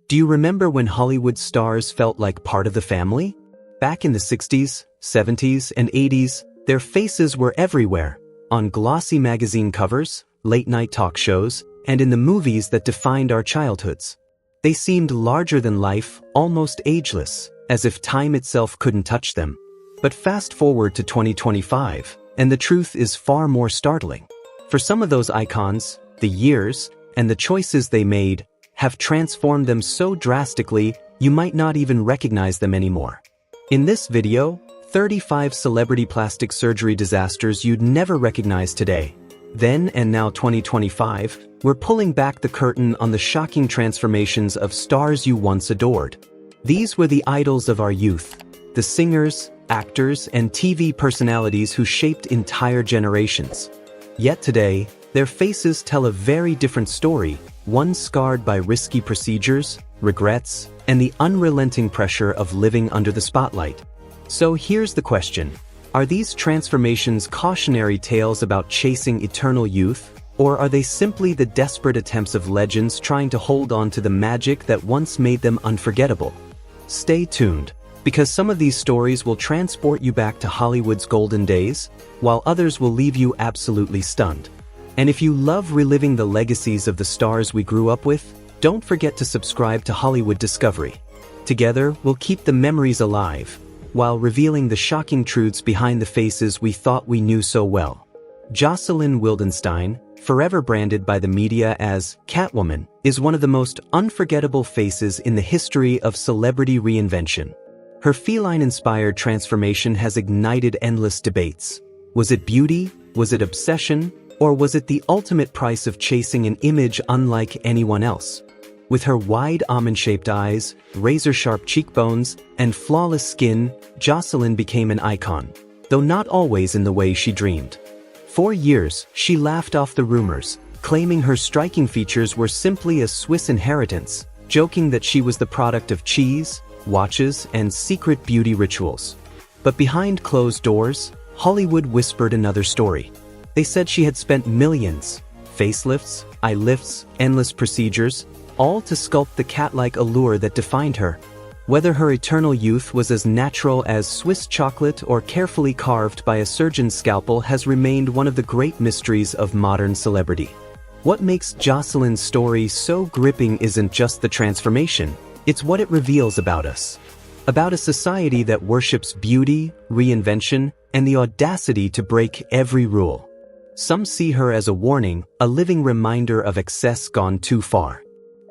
Do you remember when Hollywood stars felt like part of the family? Back in the 60s, 70s, and 80s, their faces were everywhere, on glossy magazine covers, late-night talk shows, and in the movies that defined our childhoods. They seemed larger than life, almost ageless, as if time itself couldn't touch them. But fast forward to 2025, and the truth is far more startling. For some of those icons, the years, and the choices they made have transformed them so drastically you might not even recognize them anymore. In this video, 35 celebrity plastic surgery disasters you'd never recognize today. Then and now 2025, we're pulling back the curtain on the shocking transformations of stars you once adored. These were the idols of our youth, the singers, actors, and TV personalities who shaped entire generations. Yet today, their faces tell a very different story, one scarred by risky procedures, regrets, and the unrelenting pressure of living under the spotlight. So here's the question. Are these transformations cautionary tales about chasing eternal youth, or are they simply the desperate attempts of legends trying to hold on to the magic that once made them unforgettable? Stay tuned, because some of these stories will transport you back to Hollywood's golden days, while others will leave you absolutely stunned. And if you love reliving the legacies of the stars we grew up with, don't forget to subscribe to Hollywood Discovery. Together, we'll keep the memories alive, while revealing the shocking truths behind the faces we thought we knew so well. Jocelyn Wildenstein, forever branded by the media as Catwoman, is one of the most unforgettable faces in the history of celebrity reinvention. Her feline-inspired transformation has ignited endless debates. Was it beauty? Was it obsession? Or was it the ultimate price of chasing an image unlike anyone else? With her wide almond-shaped eyes, razor-sharp cheekbones, and flawless skin, Jocelyn became an icon, though not always in the way she dreamed. For years, she laughed off the rumors, claiming her striking features were simply a Swiss inheritance, joking that she was the product of cheese, watches, and secret beauty rituals. But behind closed doors, Hollywood whispered another story. They said she had spent millions, facelifts, eye lifts, endless procedures, all to sculpt the cat-like allure that defined her. Whether her eternal youth was as natural as Swiss chocolate or carefully carved by a surgeon's scalpel has remained one of the great mysteries of modern celebrity. What makes Jocelyn's story so gripping isn't just the transformation, it's what it reveals about us. About a society that worships beauty, reinvention, and the audacity to break every rule. Some see her as a warning, a living reminder of excess gone too far.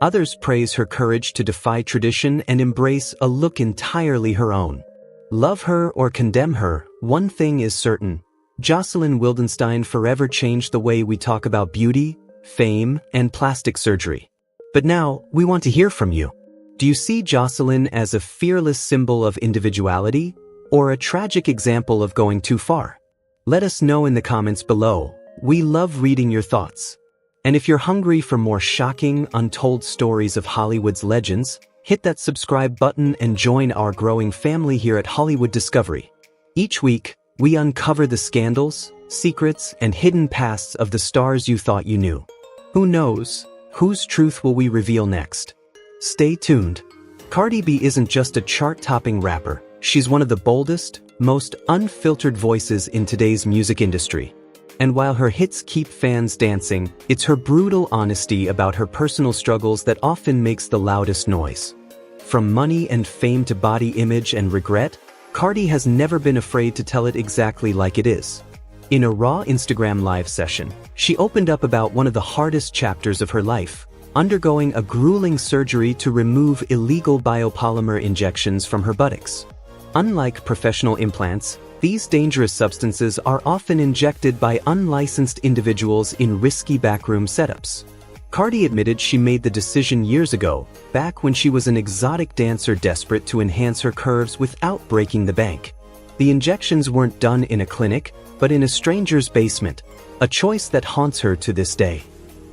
Others praise her courage to defy tradition and embrace a look entirely her own. Love her or condemn her, one thing is certain. Jocelyn Wildenstein forever changed the way we talk about beauty, fame, and plastic surgery. But now, we want to hear from you. Do you see Jocelyn as a fearless symbol of individuality, or a tragic example of going too far? Let us know in the comments below. We love reading your thoughts. And if you're hungry for more shocking, untold stories of Hollywood's legends, hit that subscribe button and join our growing family here at Hollywood Discovery. Each week, we uncover the scandals, secrets, and hidden pasts of the stars you thought you knew. Who knows? Whose truth will we reveal next? Stay tuned. Cardi B isn't just a chart-topping rapper. She's one of the boldest, most unfiltered voices in today's music industry. And while her hits keep fans dancing, it's her brutal honesty about her personal struggles that often makes the loudest noise. From money and fame to body image and regret, Cardi has never been afraid to tell it exactly like it is. In a raw Instagram live session, she opened up about one of the hardest chapters of her life, undergoing a grueling surgery to remove illegal biopolymer injections from her buttocks. Unlike professional implants, these dangerous substances are often injected by unlicensed individuals in risky backroom setups. Cardi admitted she made the decision years ago, back when she was an exotic dancer desperate to enhance her curves without breaking the bank. The injections weren't done in a clinic, but in a stranger's basement, a choice that haunts her to this day.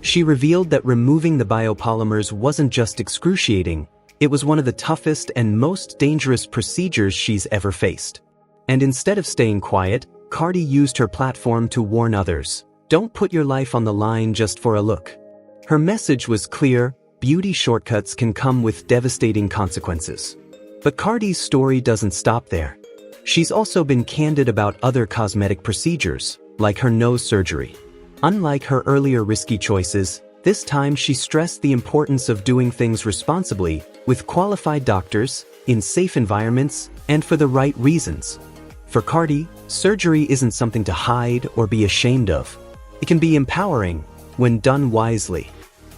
She revealed that removing the biopolymers wasn't just excruciating, it was one of the toughest and most dangerous procedures she's ever faced. And instead of staying quiet, Cardi used her platform to warn others. Don't put your life on the line just for a look. Her message was clear: beauty shortcuts can come with devastating consequences. But Cardi's story doesn't stop there. She's also been candid about other cosmetic procedures, like her nose surgery. Unlike her earlier risky choices, this time she stressed the importance of doing things responsibly, with qualified doctors, in safe environments, and for the right reasons. For Cardi, surgery isn't something to hide or be ashamed of. It can be empowering when done wisely.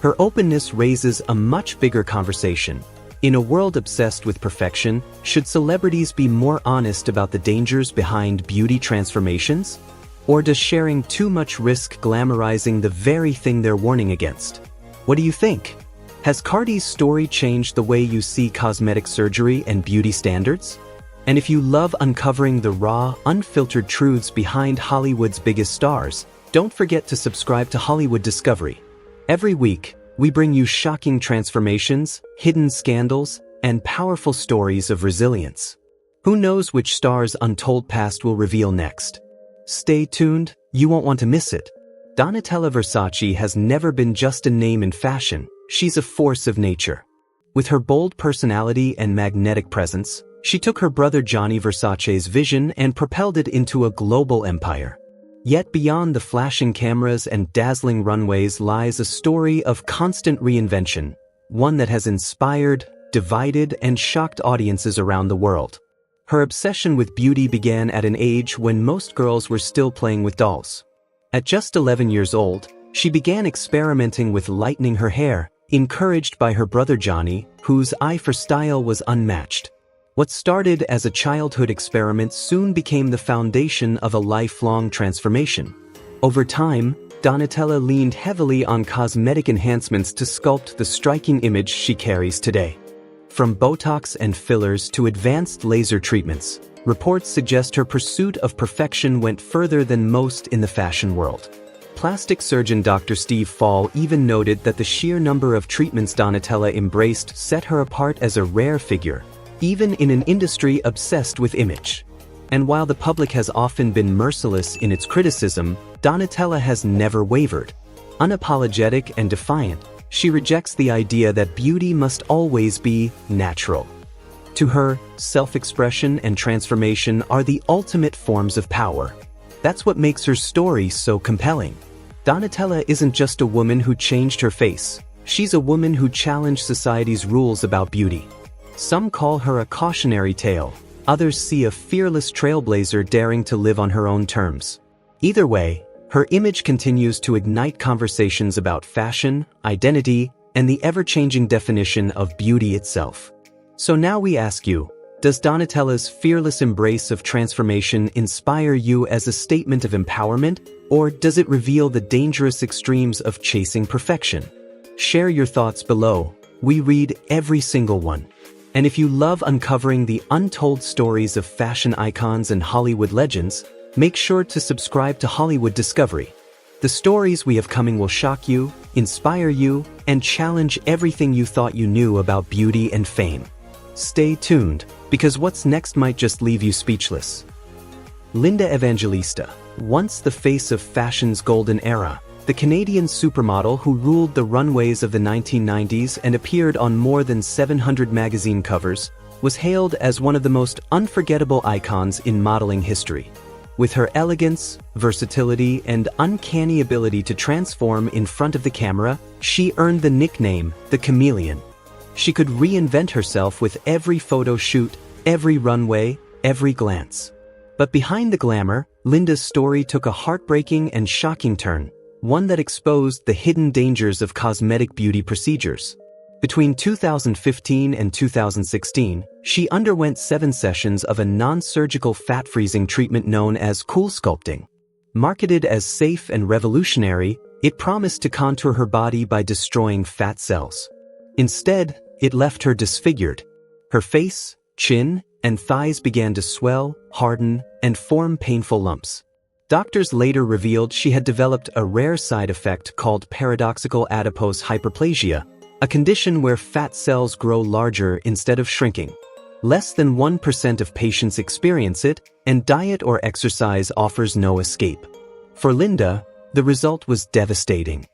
Her openness raises a much bigger conversation. In a world obsessed with perfection, should celebrities be more honest about the dangers behind beauty transformations? Or does sharing too much risk glamorizing the very thing they're warning against? What do you think? Has Cardi's story changed the way you see cosmetic surgery and beauty standards? And if you love uncovering the raw, unfiltered truths behind Hollywood's biggest stars, don't forget to subscribe to Hollywood Discovery. Every week, we bring you shocking transformations, hidden scandals, and powerful stories of resilience. Who knows which star's untold past will reveal next? Stay tuned, you won't want to miss it. Donatella Versace has never been just a name in fashion, she's a force of nature. With her bold personality and magnetic presence, she took her brother Gianni Versace's vision and propelled it into a global empire. Yet beyond the flashing cameras and dazzling runways lies a story of constant reinvention, one that has inspired, divided, and shocked audiences around the world. Her obsession with beauty began at an age when most girls were still playing with dolls. At just 11 years old, she began experimenting with lightening her hair, encouraged by her brother Gianni, whose eye for style was unmatched. What started as a childhood experiment soon became the foundation of a lifelong transformation. Over time, Donatella leaned heavily on cosmetic enhancements to sculpt the striking image she carries today. From Botox and fillers to advanced laser treatments, reports suggest her pursuit of perfection went further than most in the fashion world. Plastic surgeon Dr. Steve Fall even noted that the sheer number of treatments Donatella embraced set her apart as a rare figure, even in an industry obsessed with image. And while the public has often been merciless in its criticism, Donatella has never wavered. Unapologetic and defiant, she rejects the idea that beauty must always be natural. To her, self-expression and transformation are the ultimate forms of power. That's what makes her story so compelling. Donatella isn't just a woman who changed her face, she's a woman who challenged society's rules about beauty. Some call her a cautionary tale, others see a fearless trailblazer daring to live on her own terms. Either way, her image continues to ignite conversations about fashion, identity, and the ever-changing definition of beauty itself. So now we ask you, does Donatella's fearless embrace of transformation inspire you as a statement of empowerment, or does it reveal the dangerous extremes of chasing perfection? Share your thoughts below. We read every single one. And if you love uncovering the untold stories of fashion icons and Hollywood legends, make sure to subscribe to Hollywood Discovery. The stories we have coming will shock you, inspire you, and challenge everything you thought you knew about beauty and fame. Stay tuned, because what's next might just leave you speechless. Linda Evangelista, once the face of fashion's golden era, the Canadian supermodel who ruled the runways of the 1990s and appeared on more than 700 magazine covers, was hailed as one of the most unforgettable icons in modeling history. With her elegance, versatility, and uncanny ability to transform in front of the camera, she earned the nickname the Chameleon. She could reinvent herself with every photo shoot, every runway, every glance. But behind the glamour, Linda's story took a heartbreaking and shocking turn, one that exposed the hidden dangers of cosmetic beauty procedures. Between 2015 and 2016, she underwent 7 sessions of a non-surgical fat-freezing treatment known as cool sculpting. Marketed as safe and revolutionary, it promised to contour her body by destroying fat cells. Instead, it left her disfigured. Her face, chin, and thighs began to swell, harden, and form painful lumps. Doctors later revealed she had developed a rare side effect called paradoxical adipose hyperplasia, a condition where fat cells grow larger instead of shrinking. Less than 1% of patients experience it, and diet or exercise offers no escape. For Linda, the result was devastating.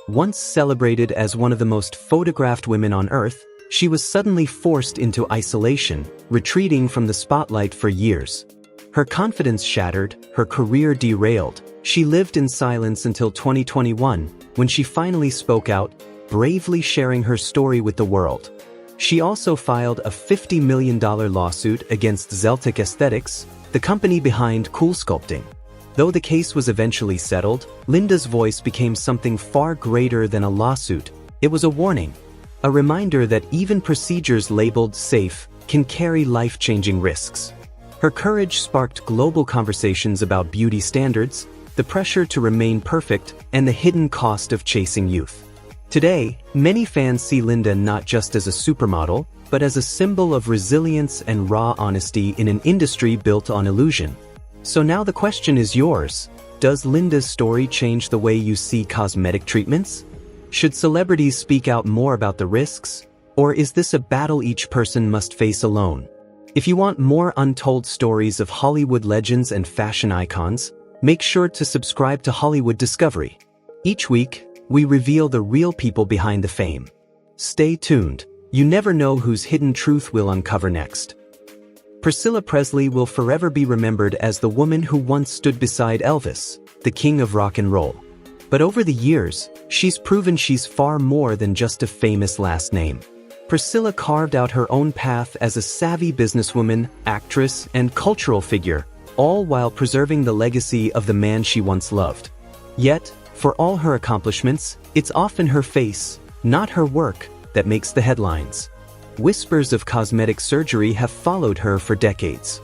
Once celebrated as one of the most photographed women on Earth, she was suddenly forced into isolation, retreating from the spotlight for years. Her confidence shattered, her career derailed. She lived in silence until 2021, when she finally spoke out, bravely sharing her story with the world. She also filed a $50 million lawsuit against Zeltic Aesthetics, the company behind Cool Sculpting. Though the case was eventually settled, Linda's voice became something far greater than a lawsuit. It was a warning. A reminder that even procedures labeled safe can carry life-changing risks. Her courage sparked global conversations about beauty standards, the pressure to remain perfect, and the hidden cost of chasing youth. Today, many fans see Linda not just as a supermodel, but as a symbol of resilience and raw honesty in an industry built on illusion. So now the question is yours. Does Linda's story change the way you see cosmetic treatments? Should celebrities speak out more about the risks? Or is this a battle each person must face alone? If you want more untold stories of Hollywood legends and fashion icons, make sure to subscribe to Hollywood Discovery. Each week, we reveal the real people behind the fame. Stay tuned. You never know whose hidden truth we'll uncover next. Priscilla Presley will forever be remembered as the woman who once stood beside Elvis, the king of rock and roll. But over the years, she's proven she's far more than just a famous last name. Priscilla carved out her own path as a savvy businesswoman, actress, and cultural figure, all while preserving the legacy of the man she once loved. Yet, for all her accomplishments, it's often her face, not her work, that makes the headlines. Whispers of cosmetic surgery have followed her for decades.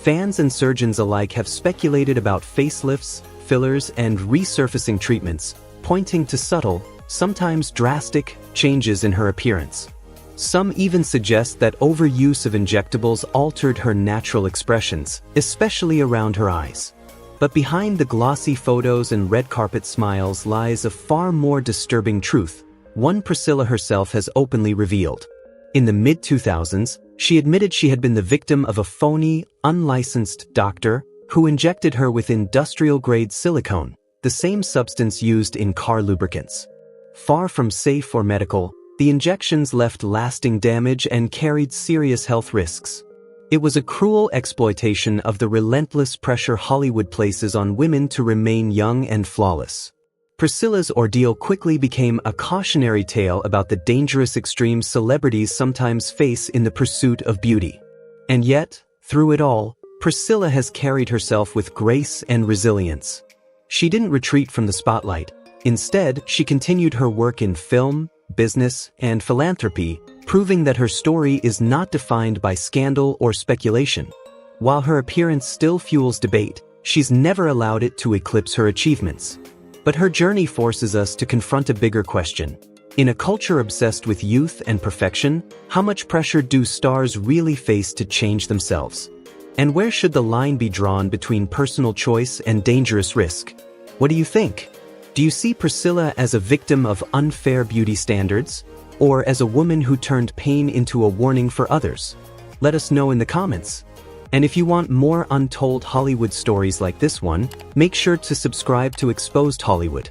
Fans and surgeons alike have speculated about facelifts, fillers, and resurfacing treatments, pointing to subtle, sometimes drastic, changes in her appearance. Some even suggest that overuse of injectables altered her natural expressions, especially around her eyes. But behind the glossy photos and red carpet smiles lies a far more disturbing truth, one Priscilla herself has openly revealed. In the mid-2000s, she admitted she had been the victim of a phony, unlicensed doctor who injected her with industrial-grade silicone, the same substance used in car lubricants. Far from safe or medical, the injections left lasting damage and carried serious health risks. It was a cruel exploitation of the relentless pressure Hollywood places on women to remain young and flawless. Priscilla's ordeal quickly became a cautionary tale about the dangerous extremes celebrities sometimes face in the pursuit of beauty. And yet, through it all, Priscilla has carried herself with grace and resilience. She didn't retreat from the spotlight. Instead, she continued her work in film, business, and philanthropy, proving that her story is not defined by scandal or speculation. While her appearance still fuels debate, she's never allowed it to eclipse her achievements. But her journey forces us to confront a bigger question. In a culture obsessed with youth and perfection, how much pressure do stars really face to change themselves? And where should the line be drawn between personal choice and dangerous risk? What do you think? Do you see Priscilla as a victim of unfair beauty standards, or as a woman who turned pain into a warning for others? Let us know in the comments. And if you want more untold Hollywood stories like this one, make sure to subscribe to Exposed Hollywood.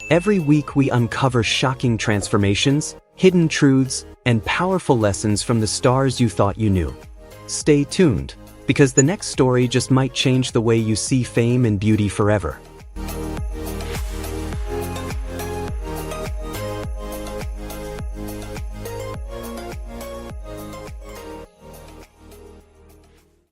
Every week we uncover shocking transformations, hidden truths, and powerful lessons from the stars you thought you knew. Stay tuned, because the next story just might change the way you see fame and beauty forever.